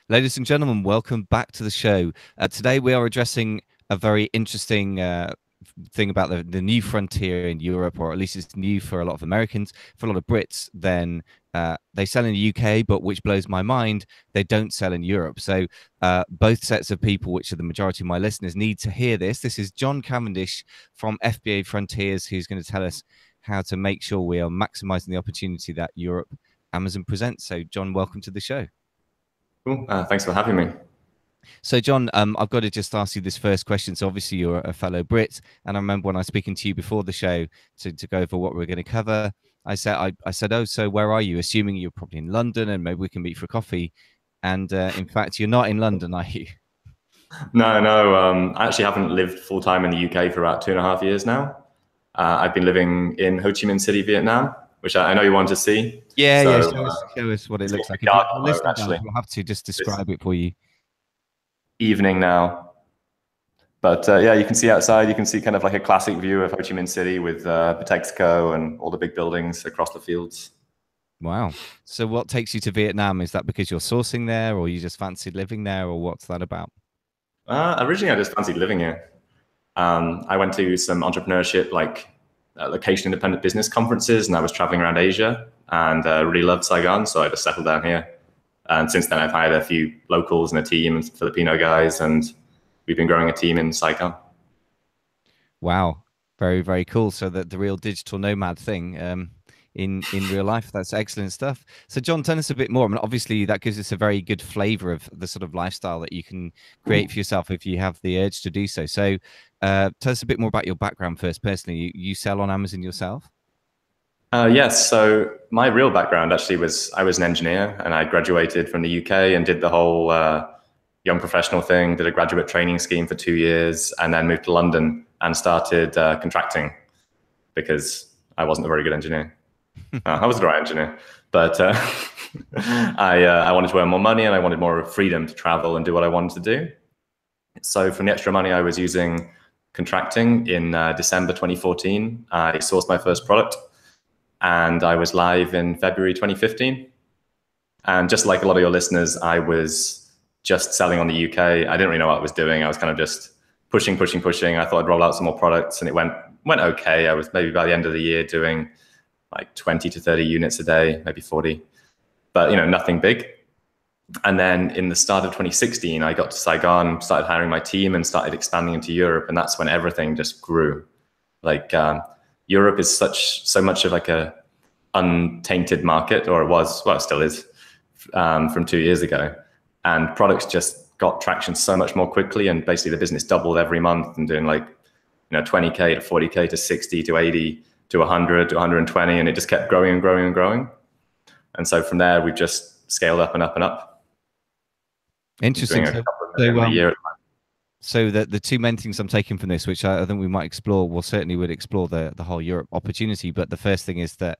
Ladies and gentlemen, welcome back to the show. Today we are addressing a very interesting thing about the new frontier in Europe, or at least it's new for a lot of Americans. For a lot of Brits, then they sell in the UK, but which blows my mind, they don't sell in Europe. So both sets of people, which are the majority of my listeners, need to hear this. This is John Cavendish from FBA Frontiers, who's going to tell us how to make sure we are maximizing the opportunity that Europe Amazon presents. So, John, welcome to the show. Cool. Thanks for having me. So, John, I've got to just ask you this first question. So, obviously, you're a fellow Brit, and I remember when I was speaking to you before the show to go over what we're going to cover. I said, oh, so where are you? Assuming you're probably in London, and maybe we can meet for coffee. And in fact, you're not in London, are you? No, no, I actually haven't lived full time in the UK for about 2.5 years now. I've been living in Ho Chi Minh City, Vietnam, which I know you want to see. Yeah, yeah. So Show us what it it's looks getting like. If dark you're at the moment, listening, guys, actually. we'll have to just It's describe it for you. evening now. But yeah, you can see outside, you can see kind of like a classic view of Ho Chi Minh City with Patexco and all the big buildings across the fields. Wow. So, what takes you to Vietnam? Is that because you're sourcing there, or you just fancied living there, or what's that about? Originally, I just fancied living here. I went to some entrepreneurship, like location independent business conferences, and I was traveling around Asia and really loved Saigon. So I just settled down here. And since then, I've hired a few locals and a team of Filipino guys, and we've been growing a team in Saigon. Wow, very very cool. So the real digital nomad thing in real life. That's excellent stuff. So John, tell us a bit more. I mean, obviously that gives us a very good flavor of the sort of lifestyle that you can create for yourself if you have the urge to do so. So tell us a bit more about your background first. Personally, you sell on Amazon yourself? Yes, so my real background actually was I was an engineer and I graduated from the UK and did the whole young professional thing, did a graduate training scheme for 2 years, and then moved to London and started contracting because I wasn't a very good engineer. I was the right engineer, but I wanted to earn more money and I wanted more freedom to travel and do what I wanted to do. So from the extra money I was using contracting in December 2014, I sourced my first product and I was live in February 2015. And just like a lot of your listeners, I was just selling on the UK. I didn't really know what I was doing. I was kind of just pushing, pushing, pushing. I thought I'd roll out some more products and it went okay. I was maybe by the end of the year doing like 20 to 30 units a day, maybe 40, but nothing big. And then in the start of 2016, I got to Saigon, started hiring my team and started expanding into Europe. And that's when everything just grew. Like Europe is so much of like a untainted market, or it was, well, it still is, from 2 years ago. And products just got traction so much more quickly. And basically the business doubled every month and doing like, 20K to 40K to 60 to 80 to 100 to 120. And it just kept growing and growing and growing. And so from there, we've just scaled up and up and up. Interesting. So the two main things I'm taking from this, which I think we might explore, well, certainly would explore the whole Europe opportunity. But the first thing is that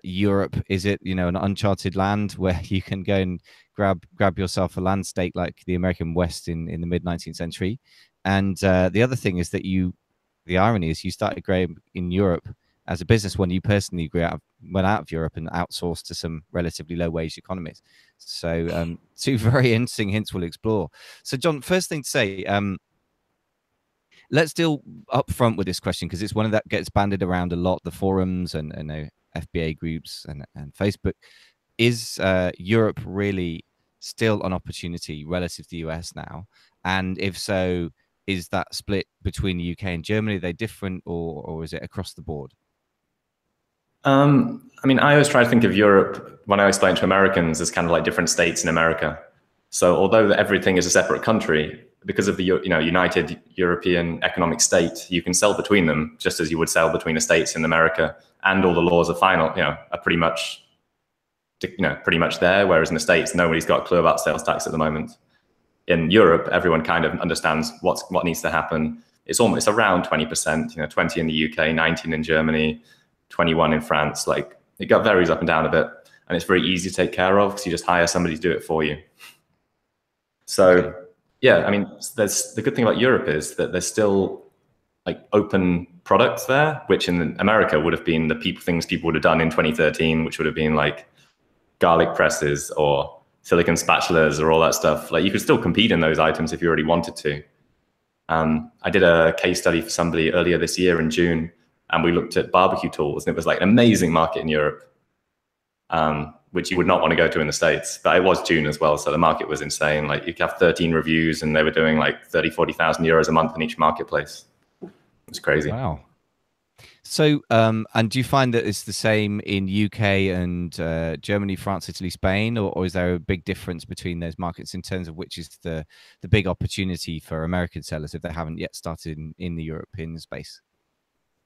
Europe, is it, an uncharted land where you can go and grab yourself a land stake like the American West in the mid 19th century. And the other thing is that the irony is you started growing in Europe as a business when you personally went out of Europe and outsourced to some relatively low wage economies. So two very interesting hints we'll explore. So John, first thing to say, let's deal up front with this question because it's one that gets bandied around a lot, the forums and FBA groups and Facebook. Is Europe really still an opportunity relative to the US now? And if so, is that split between the UK and Germany? Are they different or is it across the board? I mean, I always try to think of Europe when I explain to Americans as kind of like different states in America. So although everything is a separate country, because of the United European Economic State, you can sell between them just as you would sell between the states in America, and all the laws are are pretty much there. Whereas in the States, nobody's got a clue about sales tax at the moment. In Europe, everyone kind of understands what needs to happen. It's around 20%, 20 in the UK, 19 in Germany, 21 in France. Like it varies up and down a bit, and it's very easy to take care of because you just hire somebody to do it for you. So yeah, I mean, the good thing about Europe is that there's still like open products there, which in America would have been things people would have done in 2013, which would have been like garlic presses or silicon spatulas or all that stuff. Like you could still compete in those items if you already wanted to. I did a case study for somebody earlier this year in June, and we looked at barbecue tools, and it was like an amazing market in Europe, which you would not want to go to in the States. But it was June as well, so the market was insane. Like you could have 13 reviews, and they were doing like 30, 40,000 euros a month in each marketplace. It's crazy. Wow. So, and do you find that it's the same in UK and Germany, France, Italy, Spain, or is there a big difference between those markets in terms of which is the big opportunity for American sellers if they haven't yet started in the European space?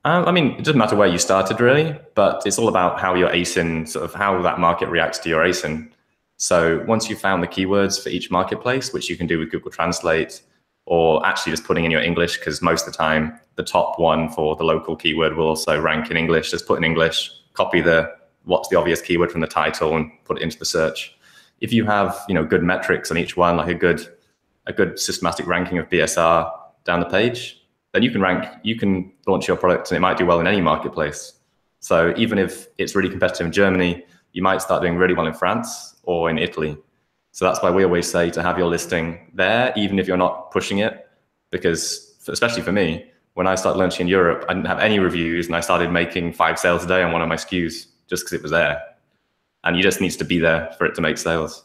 I mean, it doesn't matter where you started really, but it's all about how your ASIN, sort of how that market reacts to your ASIN. So once you've found the keywords for each marketplace, which you can do with Google Translate, or actually just putting in your English, because most of the time the top one for the local keyword will also rank in English. Just put in English, copy what's the obvious keyword from the title and put it into the search. If you have good metrics on each one, like a good systematic ranking of BSR down the page, then you can launch your product and it might do well in any marketplace. So even if it's really competitive in Germany, you might start doing really well in France or in Italy. So that's why we always say to have your listing there, even if you're not pushing it, because especially for me, when I started launching in Europe, I didn't have any reviews and I started making 5 sales a day on one of my SKUs just because it was there. And you just needs to be there for it to make sales.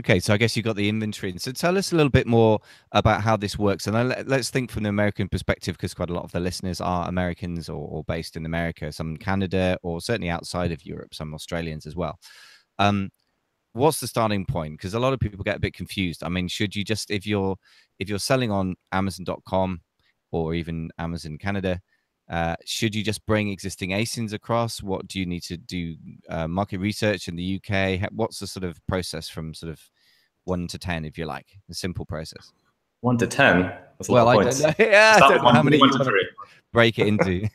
Okay, so I guess you got the inventory. So tell us a little bit more about how this works. And let's think from the American perspective, because quite a lot of the listeners are Americans or based in America, some in Canada, or certainly outside of Europe, some Australians as well. What's the starting point? Because a lot of people get a bit confused. I mean, should you just, if you're selling on Amazon.com or even Amazon Canada, should you just bring existing ASINs across? What do you need to do? Market research in the UK? What's the sort of process from sort of 1 to 10, if you like, a simple process? 1 to 10. That's a Well, lot of I points. don't know. Yeah, I don't know how many you want to three. break it into.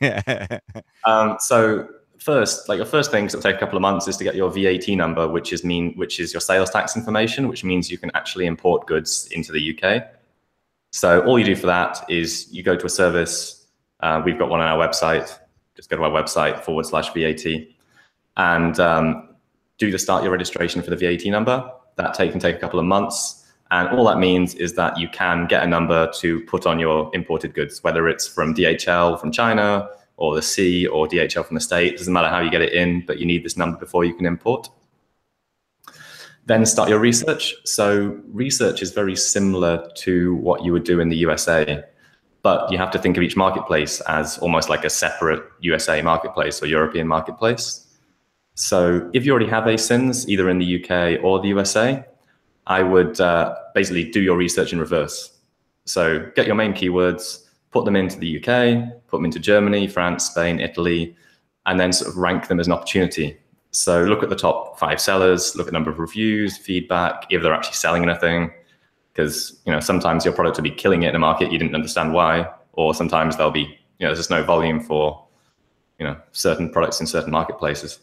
So first, like your first thing that'll take a couple of months is to get your VAT number, which is your sales tax information, which means you can actually import goods into the UK. So all you do for that is you go to a service. We've got one on our website. Just go to our website /VAT and start your registration for the VAT number. That can take a couple of months. And all that means is that you can get a number to put on your imported goods, whether it's from DHL from China or the C or DHL from the States. It doesn't matter how you get it in, but you need this number before you can import. Then start your research. So research is very similar to what you would do in the USA, but you have to think of each marketplace as almost like a separate USA marketplace or European marketplace. So if you already have ASINs, either in the UK or the USA, I would basically do your research in reverse. So get your main keywords, put them into the UK, put them into Germany, France, Spain, Italy, and then sort of rank them as an opportunity. So look at the top 5 sellers, look at the number of reviews, feedback, if they're actually selling anything, because sometimes your product will be killing it in a market, you didn't understand why, or sometimes there'll be, there's just no volume for, certain products in certain marketplaces.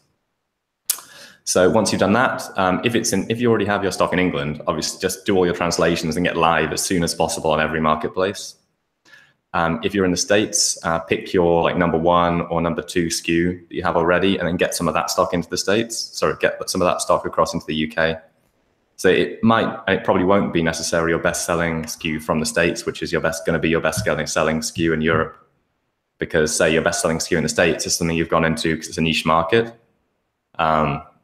So once you've done that, if you already have your stock in England, obviously just do all your translations and get live as soon as possible on every marketplace. If you're in the States, pick your number 1 or number 2 SKU that you have already, and then get some of that stock into the States. Sorry, get some of that stock across into the UK. So it probably won't be necessarily your best-selling SKU from the States, which is going to be your best-selling SKU in Europe, because say your best-selling SKU in the States is something you've gone into because it's a niche market.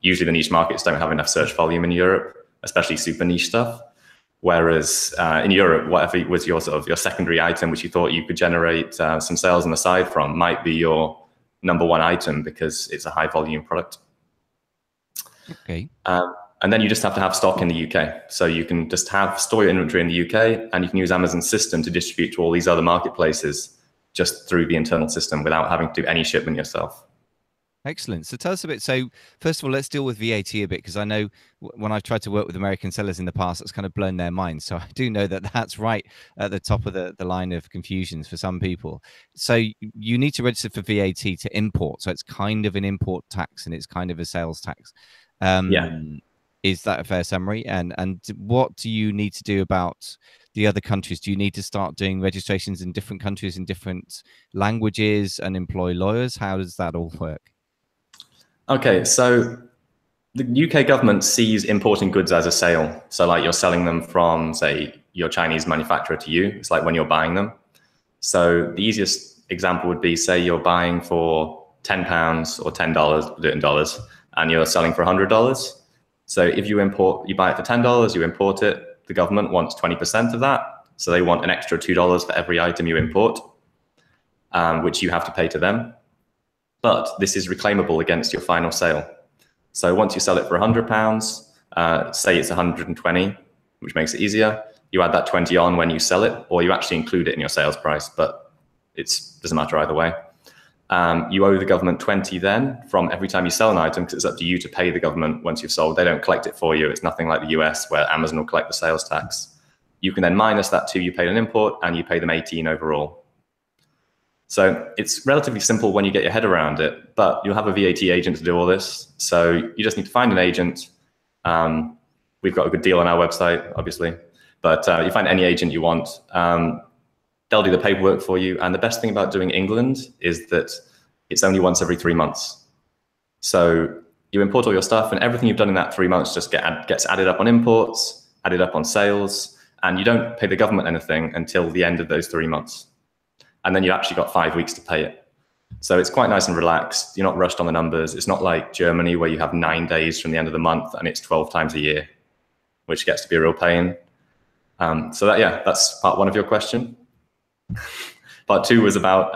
Usually the niche markets don't have enough search volume in Europe, especially super niche stuff. Whereas in Europe, whatever was your secondary item, which you thought you could generate some sales on the side from, might be your number 1 item because it's a high volume product. Okay. And then you just have to have stock in the UK. So you can just store your inventory in the UK, and you can use Amazon's system to distribute to all these other marketplaces just through the internal system without having to do any shipment yourself. Excellent. So tell us a bit. So first of all, let's deal with VAT a bit, because I know when I've tried to work with American sellers in the past, it's kind of blown their minds. So I do know that that's right at the top of the line of confusions for some people. So you need to register for VAT to import. So it's kind of an import tax and it's kind of a sales tax. Yeah. Is that a fair summary? And what do you need to do about the other countries? Do you need to start doing registrations in different countries in different languages and employ lawyers? How does that all work? Okay, so The UK government sees importing goods as a sale. So like you're selling them from, say, your Chinese manufacturer to you. It's like when you're buying them. So the easiest example would be, say you're buying for £10 or $10, do it in dollars, and you're selling for $100. So if you buy it for $10, you import it, the government wants 20% of that. So they want an extra $2 for every item you import, which you have to pay to them. But this is reclaimable against your final sale. So once you sell it for £100, say it's 120, which makes it easier, you add that 20 on when you sell it, or you actually include it in your sales price, but it doesn't matter either way. You owe the government 20 then from every time you sell an item, because it's up to you to pay the government once you've sold. They don't collect it for you. It's nothing like the US where Amazon will collect the sales tax. You can then minus that 2 you paid an import, and you pay them 18 overall. So it's relatively simple when you get your head around it, but you'll have a VAT agent to do all this. So you just need to find an agent. We've got a good deal on our website, obviously, but you find any agent you want. They'll do the paperwork for you. And the best thing about doing England is that it's only once every 3 months. So you import all your stuff, and everything you've done in that 3 months just gets added up on imports, added up on sales, and you don't pay the government anything until the end of those 3 months. And then you've actually got 5 weeks to pay it. So it's quite nice and relaxed. You're not rushed on the numbers. It's not like Germany where you have 9 days from the end of the month and it's 12 times a year, which gets to be a real pain. That's part one of your question. Part two was about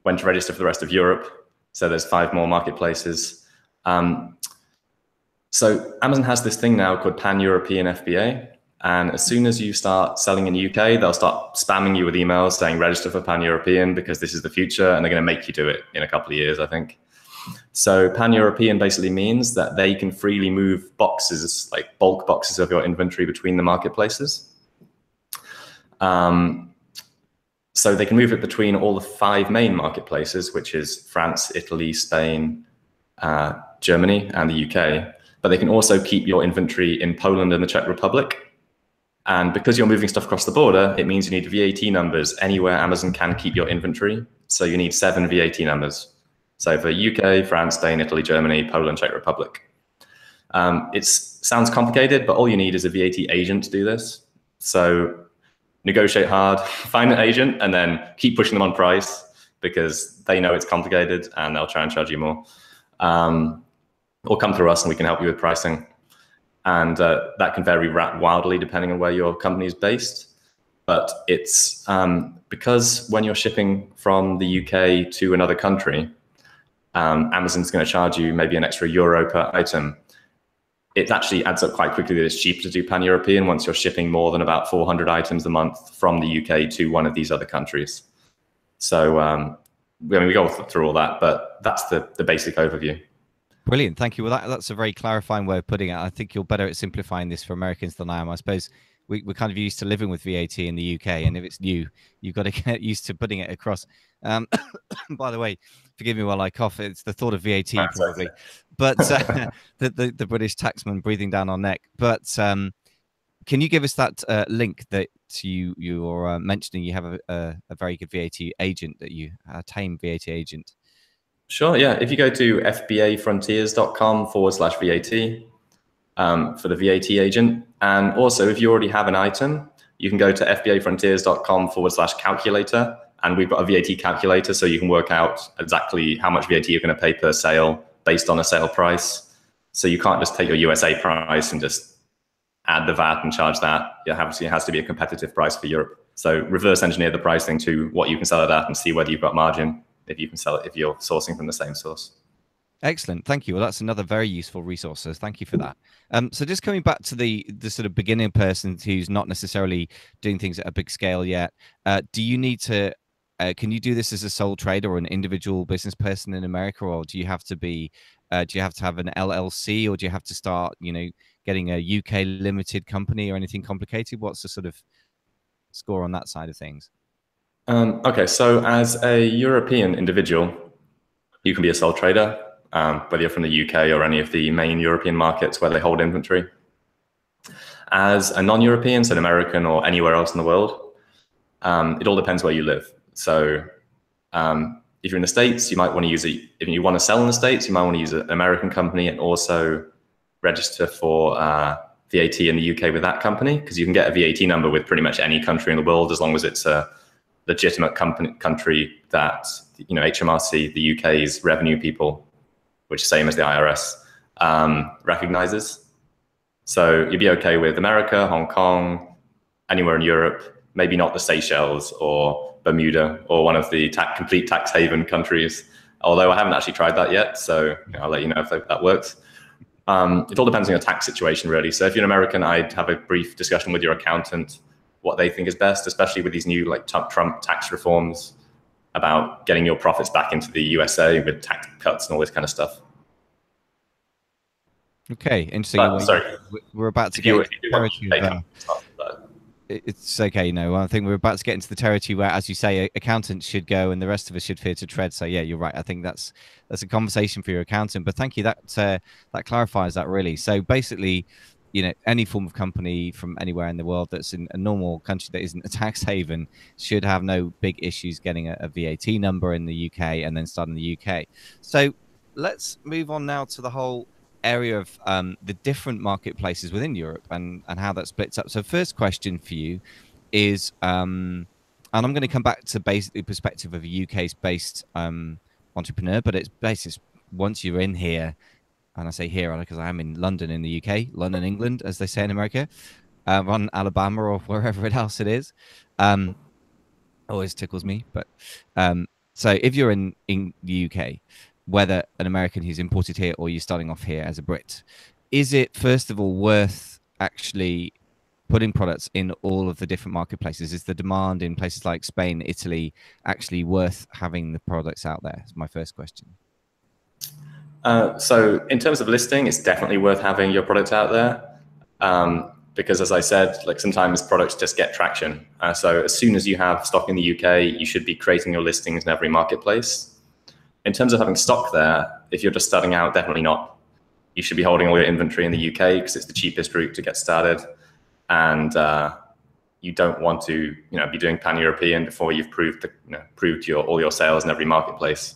when to register for the rest of Europe. So there's 5 more marketplaces. So Amazon has this thing now called Pan-European FBA. And as soon as you start selling in the UK, they'll start spamming you with emails saying register for Pan-European because this is the future, and they're going to make you do it in a couple of years, I think. So Pan-European basically means that they can freely move boxes, like bulk boxes of your inventory between the marketplaces. So they can move it between all the 5 main marketplaces, which is France, Italy, Spain, Germany, and the UK. But they can also keep your inventory in Poland and the Czech Republic. And because you're moving stuff across the border, it means you need VAT numbers anywhere Amazon can keep your inventory. So you need 7 VAT numbers. So for UK, France, Spain, Italy, Germany, Poland, Czech Republic. It sounds complicated, but all you need is a VAT agent to do this. So negotiate hard, find an agent, and then keep pushing them on price because they know it's complicated and they'll try and charge you more. Or come through us and we can help you with pricing. And that can vary wildly depending on where your company is based. But it's because when you're shipping from the UK to another country, Amazon's going to charge you maybe an extra euro per item. It actually adds up quite quickly that it's cheaper to do pan-European once you're shipping more than about 400 items a month from the UK to one of these other countries. So we go through all that, but that's the basic overview. Brilliant. Thank you. Well, that's a very clarifying way of putting it. I think you're better at simplifying this for Americans than I am. I suppose we're kind of used to living with VAT in the UK, and if it's new, you've got to get used to putting it across. By the way, forgive me while I cough. It's the thought of VAT probably, but the British taxman breathing down our neck. But can you give us that link that you're mentioning? You have a very good VAT agent, that you a tame VAT agent. Sure, yeah. If you go to fbafrontiers.com/VAT for the VAT agent, and also if you already have an item, you can go to fbafrontiers.com/calculator, and we've got a VAT calculator, so you can work out exactly how much VAT you're going to pay per sale based on a sale price. So you can't just take your USA price and just add the VAT and charge that. It has to be a competitive price for Europe. So reverse engineer the pricing to what you can sell it at and see whether you've got margin, if you can sell it, if you're sourcing from the same source. Excellent. Thank you. Well, that's another very useful resource. So thank you for that. So just coming back to the sort of beginning person who's not necessarily doing things at a big scale yet, do you need to, can you do this as a sole trader or an individual business person in America, or do you have to be, do you have to have an LLC, or do you have to start, getting a UK limited company or anything complicated? What's the sort of score on that side of things? Okay, so as a European individual, you can be a sole trader, whether you're from the UK or any of the main European markets where they hold inventory. As a non-European, so an American or anywhere else in the world, it all depends where you live. So if if you're in the States, you might want to use it. If you want to sell in the States, you might want to use an American company and also register for VAT in the UK with that company, because you can get a VAT number with pretty much any country in the world as long as it's a legitimate country that, you know, HMRC, the UK's revenue people, which is same as the IRS, recognizes. So you'd be okay with America, Hong Kong, anywhere in Europe, maybe not the Seychelles or Bermuda or one of the complete tax haven countries, although I haven't actually tried that yet. So, you know, I'll let you know if that works. It all depends on your tax situation, really. So if you're an American, I'd have a brief discussion with your accountant, what they think is best, especially with these new like Trump tax reforms about getting your profits back into the USA with tax cuts and all this kind of stuff. Okay, interesting. Sorry, we're about to get it's okay. No, I think we're about to get into the territory where, as you say, accountants should go and the rest of us should fear to tread. So yeah, you're right. I think that's a conversation for your accountant. But thank you. That clarifies that really. So basically, you know, any form of company from anywhere in the world that's in a normal country that isn't a tax haven should have no big issues getting a VAT number in the UK and then start in the UK. So let's move on now to the whole area of the different marketplaces within Europe and how that splits up. So first question for you is, and I'm going to come back to basically perspective of a UK-based entrepreneur, but it's based once you're in here, and I say here because I am in London in the UK, London, England, as they say in America, on Alabama or wherever else it is. Always tickles me, but so if you're in the UK, whether an American who's imported here or you're starting off here as a Brit, is it first of all worth actually putting products in all of the different marketplaces? Is the demand in places like Spain, Italy actually worth having the products out there? Is my first question. So in terms of listing, it's definitely worth having your product out there. Because as I said, like sometimes products just get traction. So as soon as you have stock in the UK, you should be creating your listings in every marketplace. In terms of having stock there, if you're just starting out, definitely not. You should be holding all your inventory in the UK because it's the cheapest route to get started. And you don't want to, you know, be doing pan-European before you've proved all your sales in every marketplace.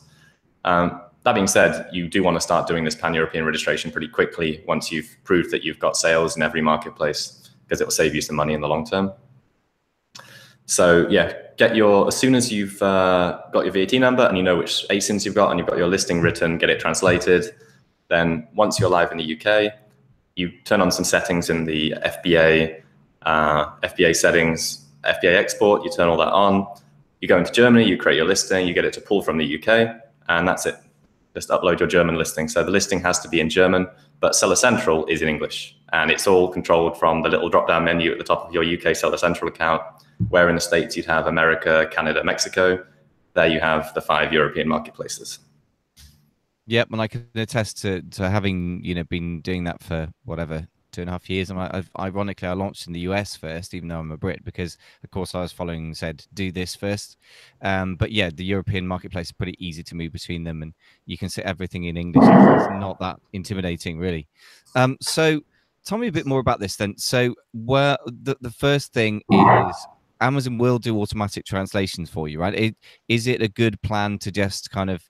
That being said, you do want to start doing this pan-European registration pretty quickly once you've proved that you've got sales in every marketplace, because it will save you some money in the long term. So yeah, as soon as you've got your VAT number and you know which ASINs you've got and you've got your listing written, get it translated. Then once you're live in the UK, you turn on some settings in the FBA settings, FBA export, you turn all that on. You go into Germany, you create your listing, you get it to pull from the UK, and that's it. Just upload your German listing. So the listing has to be in German, but Seller Central is in English. And it's all controlled from the little drop-down menu at the top of your UK Seller Central account, where in the States you'd have America, Canada, Mexico. There you have the 5 European marketplaces. Yep, and I can attest to having, you know, been doing that for whatever, 2.5 years. And ironically, I launched in the US first, even though I'm a Brit, because of course I was following said do this first. But yeah, the European marketplace is pretty easy to move between them, and you can set everything in English. It's not that intimidating, really. So tell me a bit more about this then. So where the first thing is Amazon will do automatic translations for you, right? Is it a good plan to just kind of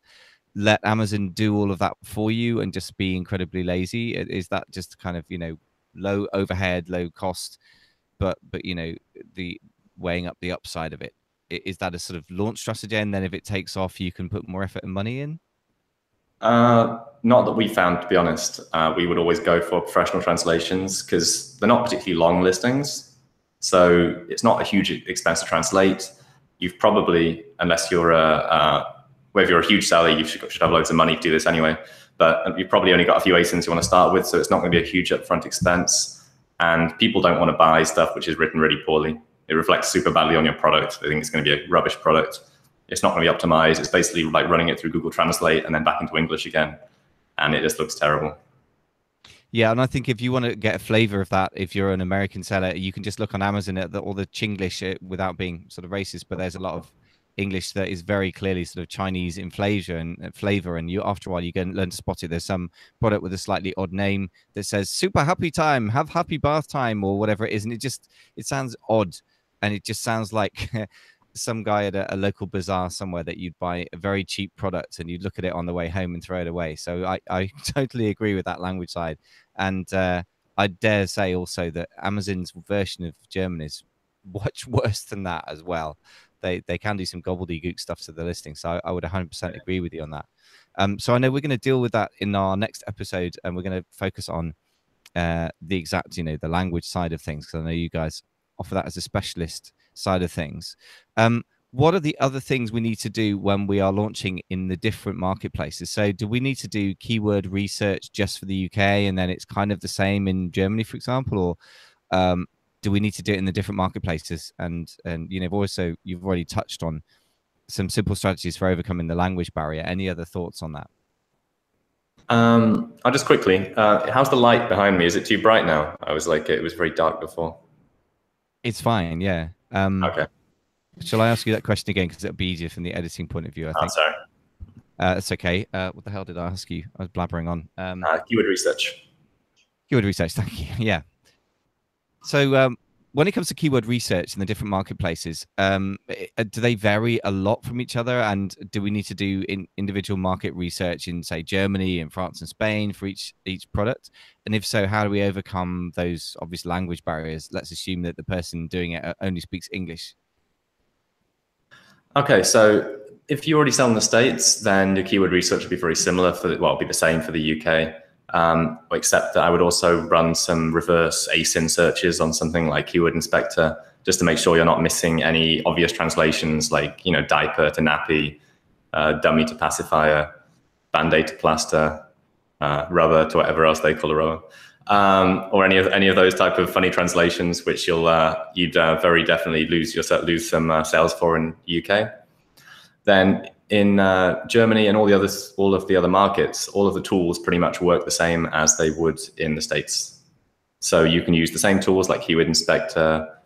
let Amazon do all of that for you and just be incredibly lazy? Is that just kind of, you know, low overhead, low cost, but you know, the weighing up the upside of it? Is that a sort of launch strategy, and then if it takes off, you can put more effort and money in? Not that we found, to be honest. We would always go for professional translations because they're not particularly long listings. So it's not a huge expense to translate. You've probably, unless you're whether you're a huge seller, you should have loads of money to do this anyway. But you've probably only got a few ASINs you want to start with, so it's not going to be a huge upfront expense. And people don't want to buy stuff which is written really poorly. It reflects super badly on your product. They think it's going to be a rubbish product. It's not going to be optimized. It's basically like running it through Google Translate and then back into English again. And it just looks terrible. Yeah, and I think if you want to get a flavor of that, if you're an American seller, you can just look on Amazon at all the Chinglish without being sort of racist, but there's a lot of English that is very clearly sort of Chinese in flavor, and you after a while you can learn to spot it. There's some product with a slightly odd name that says super happy time, have happy bath time, or whatever it is, and it sounds odd, and it just sounds like some guy at a local bazaar somewhere that you'd buy a very cheap product and you'd look at it on the way home and throw it away. So I totally agree with that language side. And I dare say also that Amazon's version of German is much worse than that as well. They can do some gobbledygook stuff to the listing. So I would 100% agree with you on that. So I know we're going to deal with that in our next episode, and we're going to focus on the exact, the language side of things, because I know you guys offer that as a specialist side of things. What are the other things we need to do when we are launching in the different marketplaces? So do we need to do keyword research just for the UK and then it's kind of the same in Germany, for example, or do we need to do it in the different marketplaces? And also you've already touched on some simple strategies for overcoming the language barrier. Any other thoughts on that? I'll just quickly, how's the light behind me? Is it too bright now? I was like, it was very dark before. It's fine, yeah. Okay. Shall I ask you that question again? Because it'll be easier from the editing point of view, I think. Sorry. That's okay. What the hell did I ask you? I was blabbering on. Keyword research. Keyword research, thank you. Yeah. So when it comes to keyword research in the different marketplaces, do they vary a lot from each other? And do we need to do individual market research in, say, Germany and France and Spain for each product? And if so, how do we overcome those obvious language barriers? Let's assume that the person doing it only speaks English. Okay, so if you already sell in the States, then your keyword research would be very similar it'll be the same for the UK. Except that I would also run some reverse ASIN searches on something like Keyword Inspector, just to make sure you're not missing any obvious translations like, diaper to nappy, dummy to pacifier, Band-Aid to plaster, rubber to whatever else they call a rubber, or any of those type of funny translations, which you'd very definitely lose some sales for in UK. Then in Germany and all of the other markets, all of the tools pretty much work the same as they would in the States. So you can use the same tools like Keyword Inspector,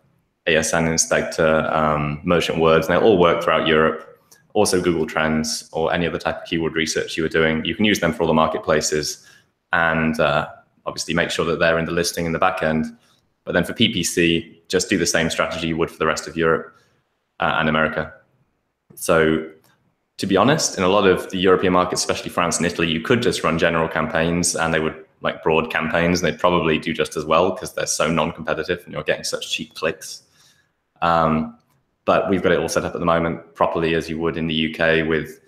ASN Inspector, Merchant Words, and they'll all work throughout Europe. Also Google Trends or any other type of keyword research you were doing, you can use them for all the marketplaces and obviously make sure that they're in the listing in the back end. But then for PPC, just do the same strategy you would for the rest of Europe and America. So to be honest, in a lot of the European markets, especially France and Italy, you could just run general campaigns and they would like broad campaigns. And they'd probably do just as well because they're so non-competitive and you're getting such cheap clicks. But we've got it all set up at the moment properly as you would in the UK with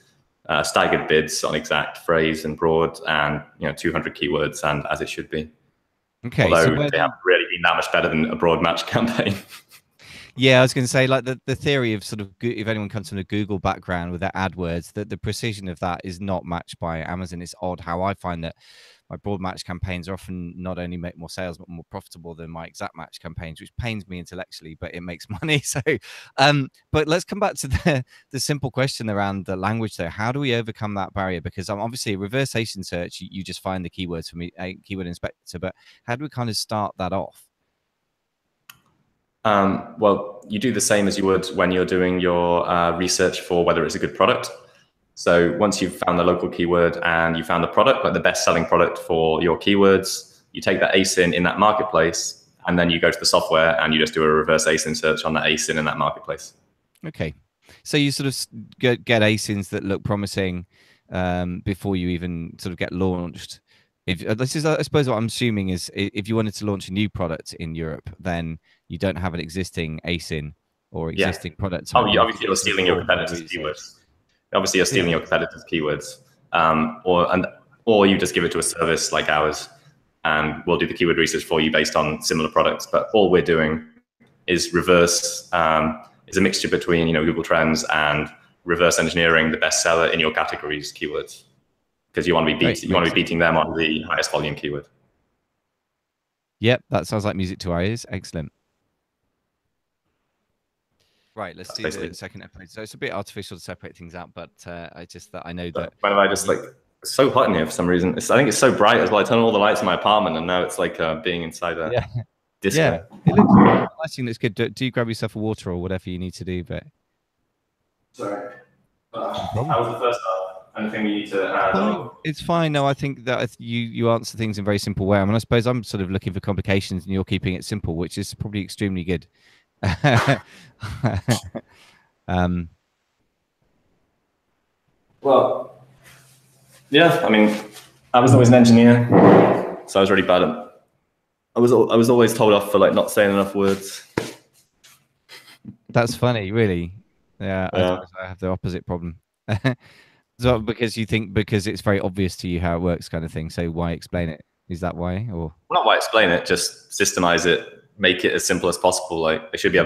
staggered bids on exact phrase and broad and 200 keywords and as it should be. Okay. Although they haven't really been that much better than a broad match campaign. Yeah, I was going to say, like the theory of sort of if anyone comes from a Google background with their AdWords, that the precision of that is not matched by Amazon. It's odd how I find that my broad match campaigns are often not only make more sales but more profitable than my exact match campaigns, which pains me intellectually, but it makes money. So, but let's come back to the simple question around the language there. How do we overcome that barrier? Because obviously reverse ASIN search, you just find the keywords from a Keyword Inspector, but how do we kind of start that off? Well, you do the same as you would when you're doing your research for whether it's a good product. So once you've found the local keyword and you found the product, like the best selling product for your keywords, you take that ASIN in that marketplace, and then you go to the software and you just do a reverse ASIN search on that ASIN in that marketplace. Okay. So you sort of get ASINs that look promising before you even sort of get launched. This is, I suppose, what I'm assuming is if you wanted to launch a new product in Europe, then you don't have an existing ASIN or existing product. Obviously, you're stealing your competitors' keywords. Obviously, you're stealing your competitors' keywords, or you just give it to a service like ours, and we'll do the keyword research for you based on similar products. But all we're doing is reverse, is a mixture between Google Trends and reverse engineering the bestseller in your categories keywords. Because you want to be beating them on the highest volume keyword. Yep, that sounds like music to our ears. Excellent. Right, let's do the second episode. So it's a bit artificial to separate things out, but I know that. When I just it's so hot in here for some reason. I think it's so bright as well. I turn on all the lights in my apartment, and now it's like being inside a disco. Yeah, it looks lighting looks good. Do you grab yourself a water or whatever you need to do? But sorry, that was the first part. Anything we need to add? It's fine. No, I think that you answer things in a very simple way. I mean, I suppose I'm sort of looking for complications, and you're keeping it simple, which is probably extremely good. Well, yeah, I mean, I was always an engineer, so I was really bad at. I was always told off for like not saying enough words. That's funny, really. Yeah, I Yeah. suppose I have the opposite problem. So because you think because it's very obvious to you how it works, kind of thing. So why explain it? Is that why? Or Well, not why explain it, just systemize it, make it as simple as possible. Like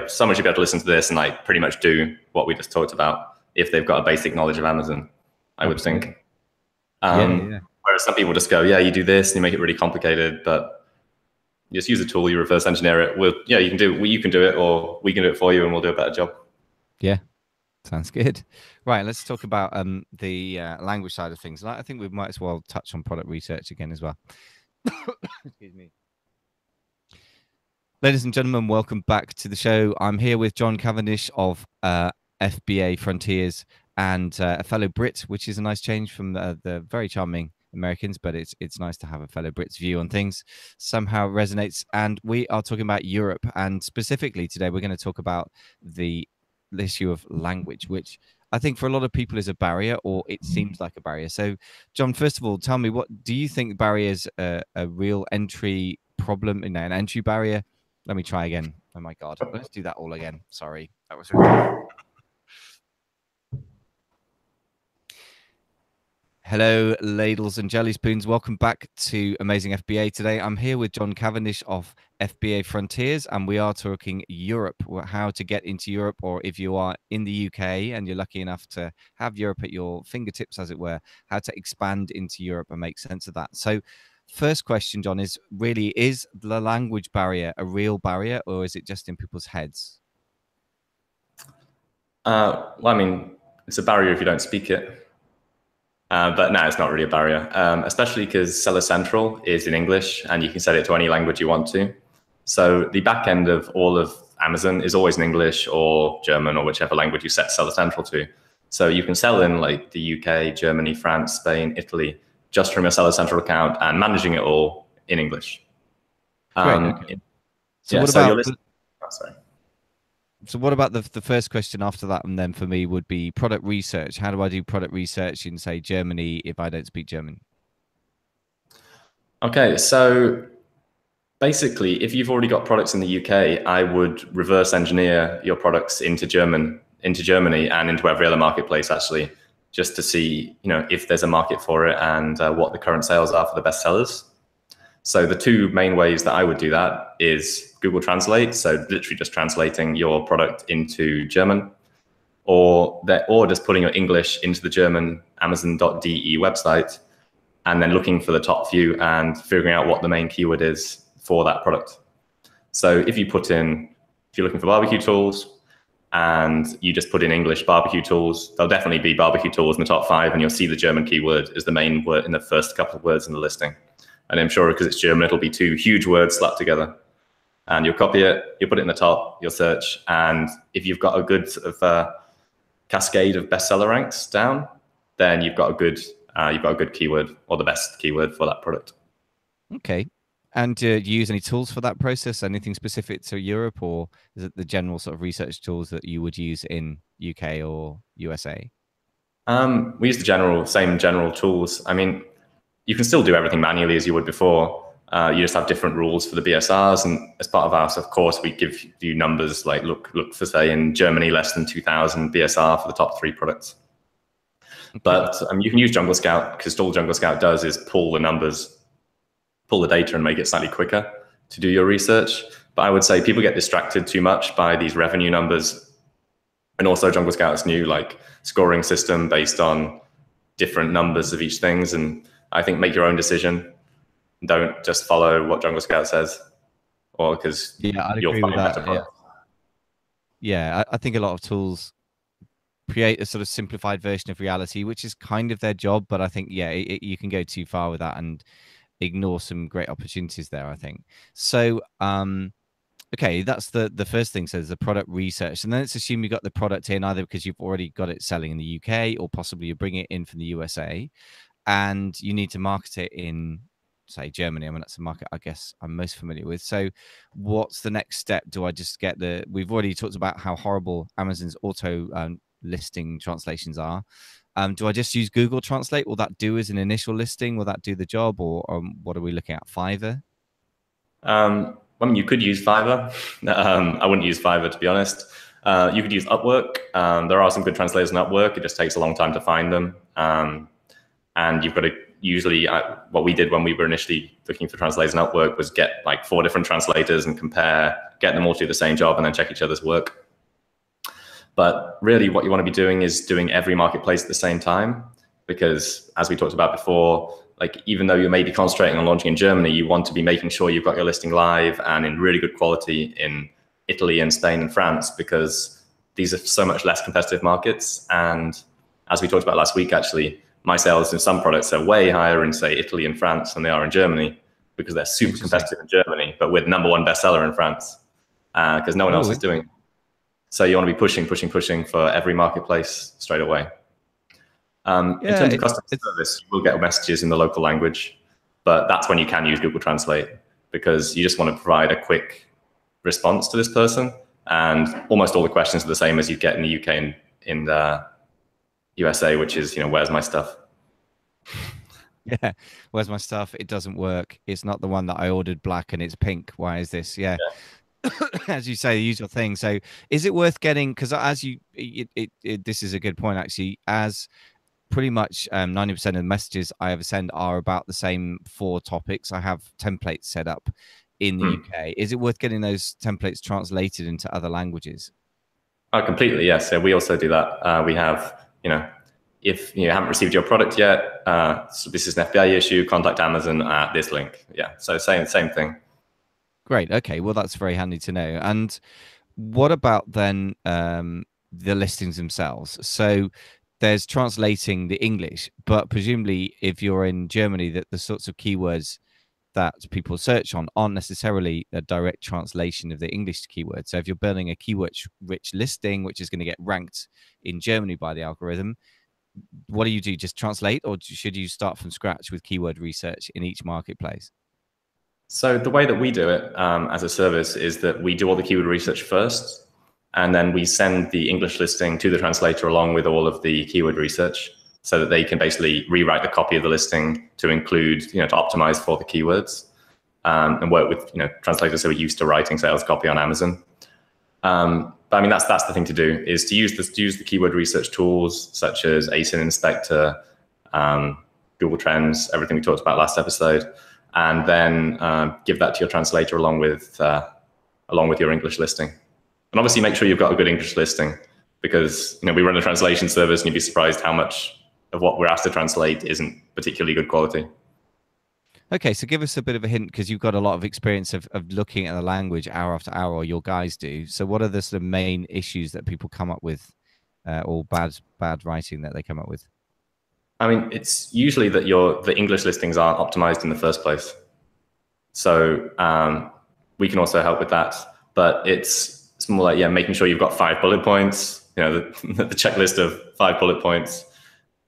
someone should be able to listen to this and like pretty much do what we just talked about if they've got a basic knowledge of Amazon, I would absolutely. think. Yeah, yeah. Whereas some people just go, yeah, you do this and you make it really complicated, but you just use a tool, you reverse engineer it. You can do it, or we can do it for you, and we'll do a better job. Yeah. Sounds good. Right, let's talk about the language side of things. And I think we might as well touch on product research again as well. Excuse me. Ladies and gentlemen, welcome back to the show. I'm here with John Cavendish of FBA Frontiers and a fellow Brit, which is a nice change from the very charming Americans, but it's nice to have a fellow Brit's view on things. Somehow resonates. And we are talking about Europe. And specifically today, we're going to talk about the issue of language, which I think for a lot of people is a barrier, or it seems like a barrier. So, John, first of all, tell me, what do you think barriers a real entry problem, an entry barrier? Let me try again. Oh my God. Let's do that all again. Sorry. That was really... Hello, ladles and jelly spoons. Welcome back to Amazing FBA today. I'm here with John Cavendish of FBA Frontiers, and we are talking Europe, how to get into Europe, or if you are in the UK and you're lucky enough to have Europe at your fingertips, as it were, how to expand into Europe and make sense of that. So first question, John, is the language barrier a real barrier, or is it just in people's heads? Well, I mean, it's a barrier if you don't speak it. But no, it's not really a barrier, especially because Seller Central is in English and you can set it to any language you want to. So the back end of all of Amazon is always in English or German or whichever language you set Seller Central to. So you can sell in like the UK, Germany, France, Spain, Italy, just from your Seller Central account and managing it all in English. Great. Okay. So yeah, what so about... sorry. So what about the first question after that, and then for me would be product research. How do I do product research in, say, Germany if I don't speak German? Okay, so basically, if you've already got products in the UK, I would reverse engineer your products into Germany and into every other marketplace, actually, just to see, if there's a market for it and what the current sales are for the best sellers. So the two main ways that I would do that is Google Translate, so literally just translating your product into German, or just putting your English into the German Amazon.de website, and then looking for the top few and figuring out what the main keyword is for that product. So if you're looking for barbecue tools and you just put in English barbecue tools, there'll definitely be barbecue tools in the top 5, and you'll see the German keyword is the main word in the first couple of words in the listing. And I'm sure because it's German, it'll be 2 huge words slapped together. And you'll copy it, you'll put it in the top, you'll search. And if you've got a good sort of cascade of bestseller ranks down, then you've got a good keyword, or the best keyword for that product. Okay. And do you use any tools for that process? Anything specific to Europe, or is it the general sort of research tools that you would use in UK or USA? We use the same general tools. I mean, you can still do everything manually as you would before. You just have different rules for the BSRs, and as part of ours, of course, we give you numbers like look for, say, in Germany, less than 2,000 BSR for the top 3 products. Okay. But you can use Jungle Scout, because all Jungle Scout does is pull the data and make it slightly quicker to do your research. But I would say people get distracted too much by these revenue numbers. And also Jungle Scout's new scoring system based on different numbers of each things. And I think make your own decision. Don't just follow what Jungle Scout says, or because you'll find better products. Yeah, I think a lot of tools create a sort of simplified version of reality, which is kind of their job. But I think, you can go too far with that and ignore some great opportunities there, I think. So, okay, that's the first thing. So there's the product research, and then let's assume you got the product in either because you've already got it selling in the UK, or possibly you bring it in from the USA, and you need to market it in say Germany. I mean, that's a market I guess I'm most familiar with. So what's the next step? Do I just get we've already talked about how horrible Amazon's auto listing translations are. Do I just use Google Translate? Will that do as an initial listing? Will that do the job? Or what are we looking at? Fiverr? I mean, you could use Fiverr. I wouldn't use Fiverr, to be honest. You could use Upwork. There are some good translators on Upwork. It just takes a long time to find them. And you've got to usually, what we did when we were initially looking for translators on Upwork was get like 4 different translators and compare, get them all to do the same job and then check each other's work. But really what you want to be doing is doing every marketplace at the same time, because as we talked about before, like even though you may be concentrating on launching in Germany, you want to be making sure you've got your listing live and in really good quality in Italy and Spain and France, because these are so much less competitive markets. And as we talked about last week, actually, my sales in some products are way higher in, say, Italy and France than they are in Germany, because they're super competitive in Germany, but we're #1 bestseller in France because no one else is doing it. So you want to be pushing for every marketplace straight away. In terms of customer service, you will get messages in the local language, but that's when you can use Google Translate, because you just want to provide a quick response to this person. And almost all the questions are the same as you get in the UK and in the USA, which is, where's my stuff? Yeah, where's my stuff? It doesn't work. It's not the one that I ordered black and it's pink. Why is this? Yeah. As you say, the usual thing. So is it worth getting, because as this is a good point actually, as pretty much 90% of the messages I ever send are about the same 4 topics. I have templates set up in the UK. Is it worth getting those templates translated into other languages? Oh, completely, yes. So we also do that. We have, if you haven't received your product yet, so this is an FBA issue, contact Amazon at this link. Yeah, so same thing. Great. Okay. Well, that's very handy to know. And what about then the listings themselves? So there's translating the English, but presumably if you're in Germany, that the sorts of keywords that people search on aren't necessarily a direct translation of the English keyword. So if you're building a keyword-rich listing, which is going to get ranked in Germany by the algorithm, what do? Just translate, or should you start from scratch with keyword research in each marketplace? So the way that we do it as a service is that we do all the keyword research first, and then we send the English listing to the translator along with all of the keyword research, so that they can basically rewrite the copy of the listing to include, to optimize for the keywords, and work with, translators who are used to writing sales copy on Amazon. But I mean, that's the thing to do, is to use the keyword research tools such as ASIN Inspector, Google Trends, everything we talked about last episode, and then give that to your translator along with your English listing. And obviously make sure you've got a good English listing, because we run a translation service and you'd be surprised how much of what we're asked to translate isn't particularly good quality. Okay, so give us a bit of a hint, because you've got a lot of experience of looking at the language hour after hour, or your guys do. So what are the sort of main issues that people come up with, or bad writing that they come up with? I mean, it's usually that the English listings aren't optimized in the first place. So we can also help with that, but it's more like, making sure you've got 5 bullet points, the checklist of 5 bullet points.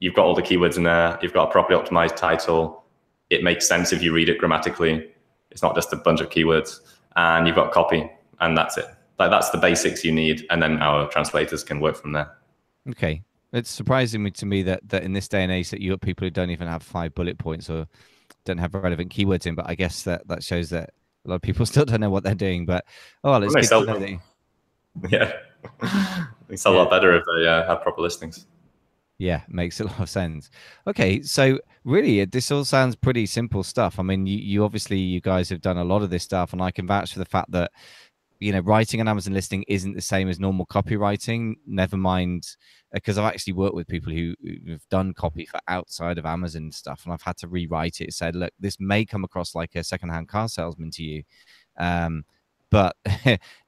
You've got all the keywords in there. You've got a properly optimized title. It makes sense if you read it grammatically. It's not just a bunch of keywords, and you've got copy, and that's it. That's the basics you need, and then our translators can work from there. Okay. It's surprising to me that in this day and age that you have people who don't even have 5 bullet points or don't have relevant keywords in, but I guess that shows that a lot of people still don't know what they're doing. But it's good to know that. Yeah, it's a lot better if they have proper listings. Yeah, makes a lot of sense. Okay, so really, this all sounds pretty simple stuff. I mean, you obviously, you guys have done a lot of this stuff, and I can vouch for the fact that writing an Amazon listing isn't the same as normal copywriting. Never mind, because I've actually worked with people who've done copy for outside of Amazon stuff, and I've had to rewrite it. Said, look, this may come across like a secondhand car salesman to you, but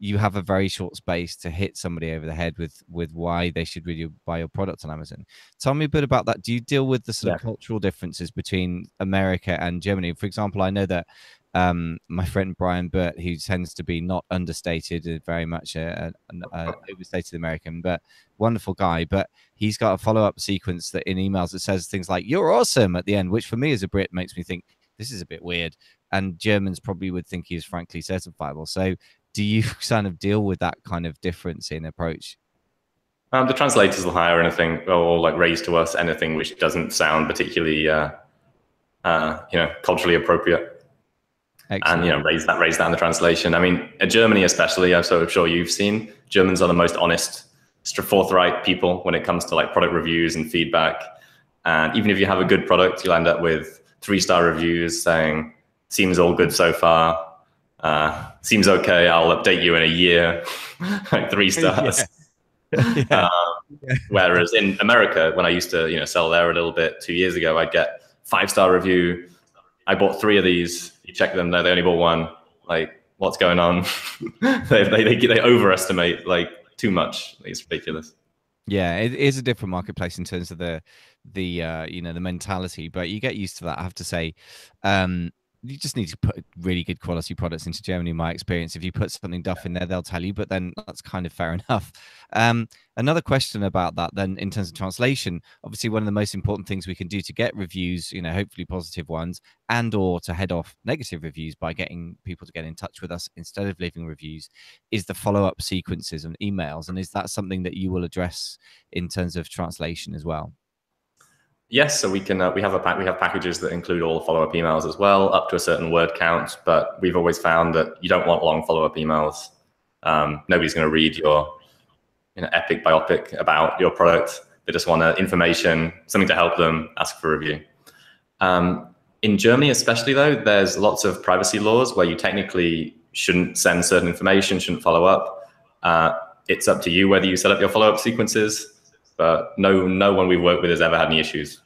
you have a very short space to hit somebody over the head with why they should really buy your product on Amazon. Tell me a bit about that. Do you deal with the sort of cultural differences between America and Germany? For example, I know that my friend Brian Burt, who tends to be not understated, very much an overstated American, but wonderful guy. But he's got a follow-up sequence that in emails that says things like "You're awesome" at the end, which for me as a Brit makes me think, this is a bit weird, and Germans probably would think he is frankly certifiable. So do you kind of deal with that kind of difference in approach? The translators will hire anything or like raise to us anything which doesn't sound particularly, culturally appropriate. Excellent. And raise that in the translation. I mean, in Germany especially, I'm so sure you've seen, Germans are the most honest, forthright people when it comes to like product reviews and feedback. And even if you have a good product, you'll end up with 3-star reviews saying, "Seems all good so far. Seems okay. I'll update you in a year." Like 3 stars. Yeah. Whereas in America, when I used to sell there a little bit 2 years ago, I'd get 5-star review. I bought 3 of these. You check them, they only bought 1. Like, what's going on? they overestimate like too much. It's ridiculous. Yeah, it is a different marketplace in terms of the mentality, but you get used to that. I have to say, you just need to put really good quality products into Germany. In my experience, if you put something duff in there, they'll tell you, but then that's kind of fair enough. Another question about that then, in terms of translation, obviously one of the most important things we can do to get reviews, hopefully positive ones, and or to head off negative reviews by getting people to get in touch with us instead of leaving reviews, is the follow-up sequences and emails. And is that something that you will address in terms of translation as well? Yes, so we have packages that include all the follow-up emails as well, up to a certain word count. But we've always found that you don't want long follow-up emails. Nobody's going to read your epic biopic about your product. They just want information, something to help them, ask for a review. In Germany, especially though, there's lots of privacy laws where you technically shouldn't send certain information, shouldn't follow up. It's up to you whether you set up your follow-up sequences. But no one we've worked with has ever had any issues.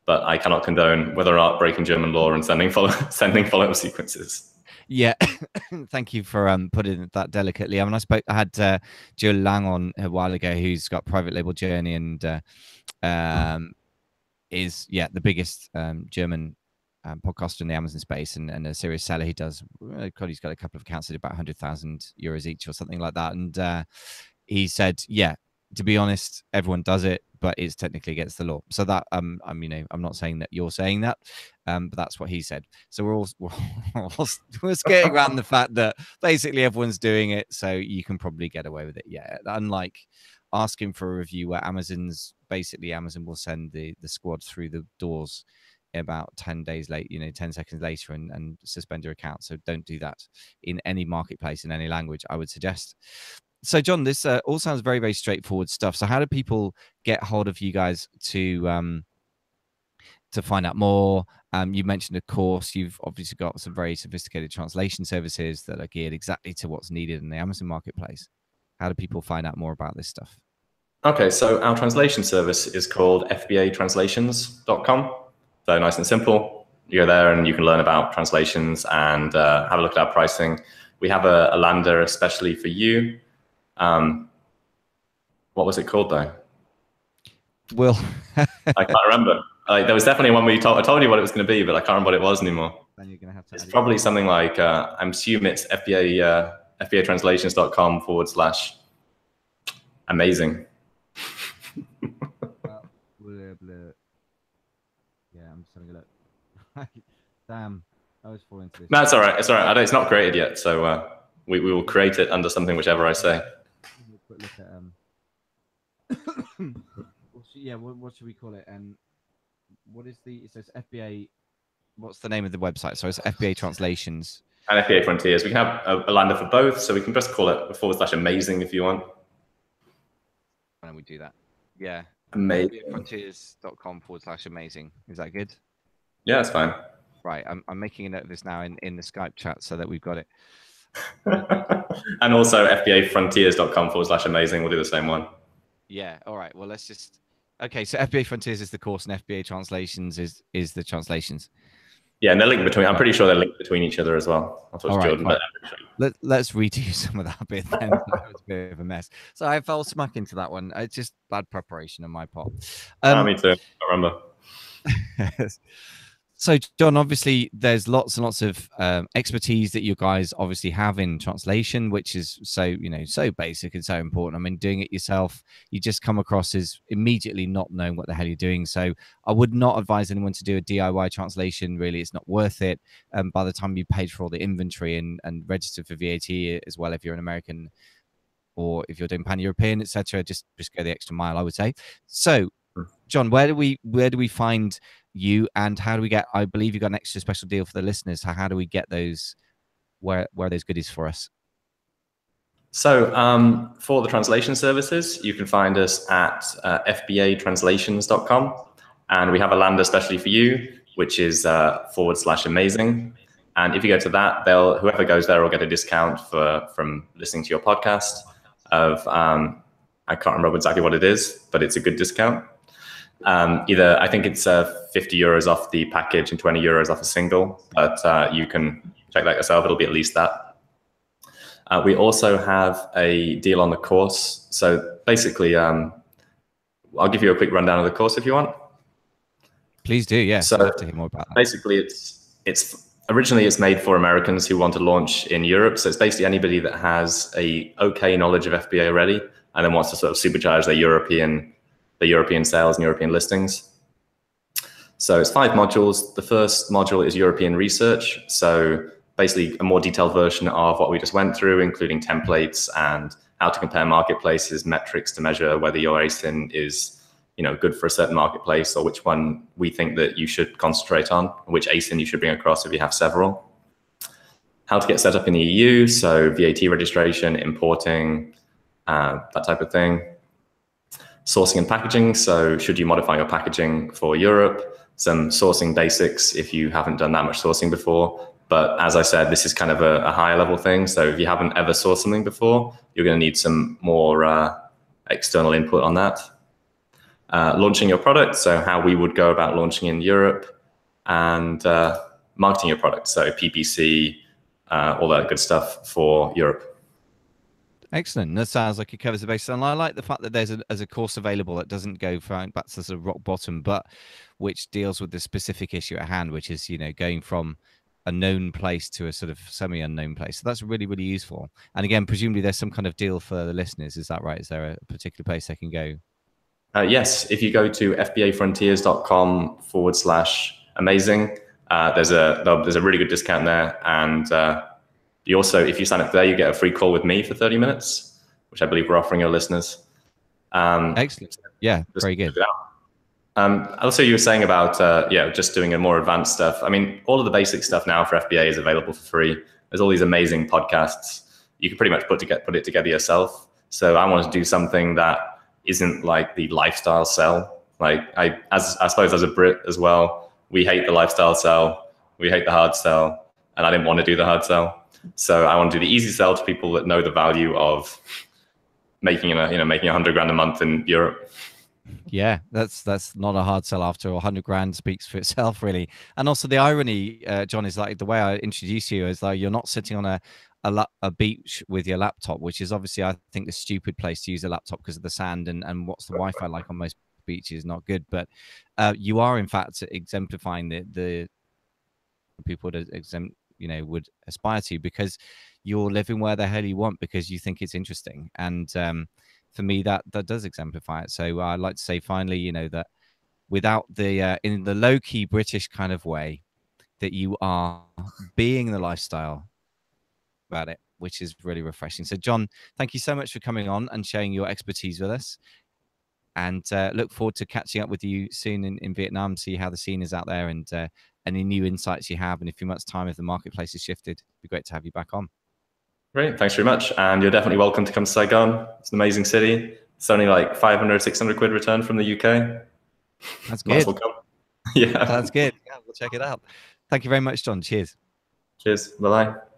But I cannot condone whether or not breaking German law and sending follow-up sequences. Yeah, thank you for putting it that delicately. I mean, I had Jill Lang on a while ago, who's got Private Label Journey and is the biggest German podcaster in the Amazon space and a serious seller. He does, God, he's got a couple of accounts at about 100,000 euros each or something like that. And he said, to be honest, everyone does it, but it's technically against the law. So that I'm not saying that you're saying that, but that's what he said. So we're skating around the fact that basically everyone's doing it, so you can probably get away with it. Yeah, unlike asking for a review where Amazon will send the squad through the doors about 10 days late, 10 seconds later and suspend your account. So don't do that in any marketplace in any language, I would suggest. So, John, this all sounds very, very straightforward stuff. So how do people get hold of you guys to find out more? You mentioned a course. You've obviously got some very sophisticated translation services that are geared exactly to what's needed in the Amazon marketplace. How do people find out more about this stuff? Okay, so our translation service is called FBAtranslations.com. So nice and simple. You go there and you can learn about translations and have a look at our pricing. We have a lander especially for you. What was it called though? Well, I can't remember. There was definitely one where I told you what it was going to be, but I can't remember what it was anymore. Then you're gonna have to. It's probably something like I'm assuming it's FBAtranslations.com/amazing. Yeah, I'm just having a look. Damn, I was falling into this. No, it's all right. It's all right. It's not created yet, so we will create it under something, whichever I say. Quick look at what should we call it? What is it says FBA? What's the name of the website? So it's FBA Translations and FBA Frontiers. We can have a lander for both, so we can just call it /amazing if you want. Why don't we do that? Yeah, amazing. Frontiers.com/amazing. Is that good? Yeah, that's fine. Right, I'm making a note of this now in the Skype chat so that we've got it. And also FBAfrontiers.com/amazing. We'll do the same one. Yeah. All right. Well, let's just. Okay. So FBA Frontiers is the course, and FBA Translations is the translations. Yeah, and they're linked between. I'm pretty sure they're linked between each other as well. That's what Jordan. Right. Let's redo some of that bit. Then that was a bit of a mess. So I fell smack into that one. It's just bad preparation on my part. Me too. I remember. So, John, obviously, there's lots and lots of expertise that you guys obviously have in translation, which is so, so basic and so important. I mean, doing it yourself, you just come across as immediately not knowing what the hell you're doing. So, I would not advise anyone to do a DIY translation. Really, it's not worth it. By the time you paid for all the inventory and registered for VAT as well, if you're an American or if you're doing pan-European, etc., just go the extra mile, I would say. So, John, where do we find you, and how do we get? I believe you got an extra special deal for the listeners. How do we get those? Where are those goodies for us? So for the translation services, you can find us at FBAtranslations.com, and we have a land especially for you, which is /amazing. And if you go to that, whoever goes there will get a discount from listening to your podcast. I can't remember exactly what it is, but it's a good discount. I think it's 50 euros off the package and 20 euros off a single, but you can check that yourself. It'll be at least that. We also have a deal on the course. So basically, I'll give you a quick rundown of the course if you want. Please do, yeah. So I'd love to hear more about that. Basically, it's originally it's made for Americans who want to launch in Europe. So it's basically anybody that has a okay knowledge of FBA already and then wants to sort of supercharge their European sales and European listings. So it's 5 modules. The first module is European research. So basically a more detailed version of what we just went through, including templates and how to compare marketplaces, metrics to measure whether your ASIN is good for a certain marketplace or which one we think that you should concentrate on, which ASIN you should bring across if you have several. How to get set up in the EU, so VAT registration, importing, that type of thing. Sourcing and packaging, so should you modify your packaging for Europe? Some sourcing basics if you haven't done that much sourcing before. But as I said, this is kind of a higher level thing. So if you haven't ever sourced something before, you're going to need some more external input on that. Launching your product, so how we would go about launching in Europe, and marketing your product, so PPC, all that good stuff for Europe. Excellent. That sounds like it covers the bases. And I like the fact that there's a course available that doesn't go back to the rock bottom, but which deals with the specific issue at hand, which is, going from a known place to a sort of semi-unknown place. So that's really, really useful. And again, presumably there's some kind of deal for the listeners. Is that right? Is there a particular place they can go? Yes. If you go to fbafrontiers.com/amazing, there's a really good discount there. And you also, if you sign up there, you get a free call with me for 30 minutes, which I believe we're offering your listeners. Excellent. Yeah, very good. Also, you were saying about just doing a more advanced stuff. I mean, all of the basic stuff now for FBA is available for free. There's all these amazing podcasts. You can pretty much put it together yourself. So I wanted to do something that isn't like the lifestyle sell. Like I suppose as a Brit as well, we hate the lifestyle sell, we hate the hard sell, and I didn't want to do the hard sell. So I want to do the easy sell to people that know the value of making making 100 grand a month in Europe. Yeah, that's not a hard sell after all. 100 grand speaks for itself, really. And also the irony, John, is like the way I introduce you is like you're not sitting on a beach with your laptop, which is obviously, I think, a stupid place to use a laptop because of the sand and what's the Wi-Fi like on most beaches, not good. But you are, in fact, exemplifying the people that would aspire to, because you're living where the hell you want because you think it's interesting. And for me, that does exemplify it. So I'd like to say finally, that without the in the low-key British kind of way, that you are being the lifestyle about it, which is really refreshing. So John, thank you so much for coming on and sharing your expertise with us, and look forward to catching up with you soon in Vietnam, see how the scene is out there, and any new insights you have in a few months' time if the marketplace has shifted. It'd be great to have you back on. Great, thanks very much. And you're definitely welcome to come to Saigon. It's an amazing city. It's only like 500, 600 quid return from the UK. That's good. Well come. Yeah. That's good. Yeah, we'll check it out. Thank you very much, John. Cheers. Cheers. Bye-bye.